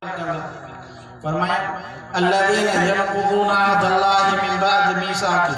فرمایا الذین ینقضون عہد اللہ من بعد میثاقہ،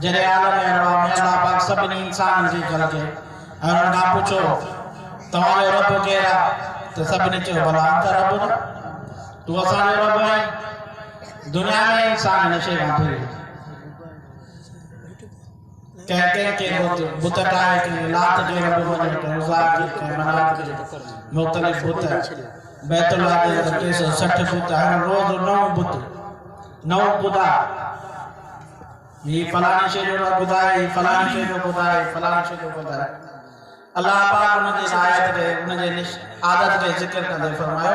جڏهن عالم ارواح میں اللہ پاک سڀني انسان جي گھر کے انہن کان پڇو تمہارو رب کیڑا، تو سڀني چيو بھلا انت رب نہ، تو اسان جو رب ہے۔ دنیا میں انسان نشے کان پھرے کہ بت ٹھائے کہ لات جو رب بنے، کہ عزا کہ منات کے مختلف بت، بیت اللہ کے 360 بت، ہر روز نو بت، نو خدا، یہ فلانی شے جو خدا ہے، یہ فلانی شے جو خدا ہے، فلانی شے جو خدا ہے۔ اللہ پاک ان جی آیت کے ان جی عادت کے ذکر کندے فرمایا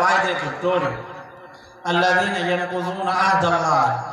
وعدے کے توڑے الذین ینقضون عہد اللہ،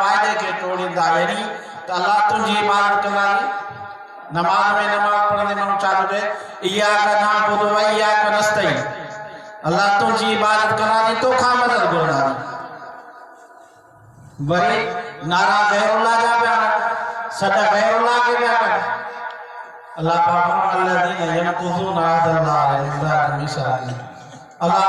وعدے کے توڑیندا، یعنی تو اللہ تجھی عبادت کندا، نماز میں نماز پڑھنے میں چاہو دے ایاک نعبد و ایاک نستعین، اللہ تجھی عبادت کندا تو کھا مدد گھردا، وری نعرہ غیر اللہ جا پیا صدا غیر اللہ کے پیا کر۔ اللہ پاک الذین ینقضون عہد اللہ من بعد میثاقہ، اللہ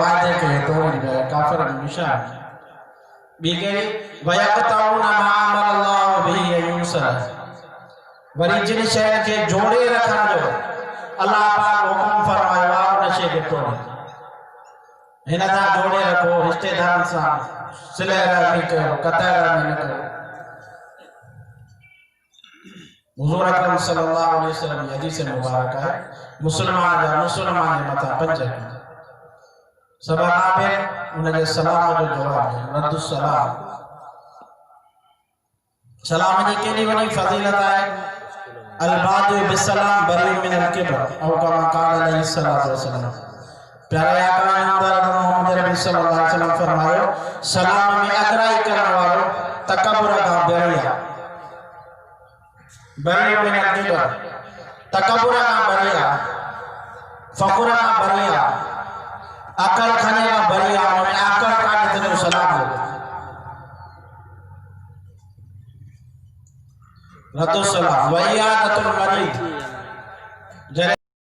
وعدے کے توڑی گئے کافر نشان بھی کہی وَيَقْطَعُونَ مَا أَمَرَ اللَّهُ بِهِ أَن يُوصَلَ، وری جن شے کے جوڑے رکھن جو اللہ پاک حکم فرمایا ان شے کے توڑے، ہن دا جوڑے رکھو، رشتے دار سان صلہ رحمی کرو، قطع رحمی نہ کرو۔ حضور اکرم صلی اللہ علیہ وسلم حدیث مبارک ہے مسلمان متا 5 سبا قابل انہیں کے سلام جو جواب ہے رد السلام، سلام جی کے لیے ونی فضیلت ہے البادئ بالسلام بری من الکبر او کما قال علیہ السلام۔ پیارے آقا نامدار محمد ربی صلی اللہ علیہ وسلم فرمایا سلام میں اگرائی کرنے والو تکبر کا بریا، بری من الکبر، تکبر کا بریا، فخر کا بریا، عقل کھانے کا بریا، میں عقل کا نتنے سلام ہو رد السلام وعیادت المریض،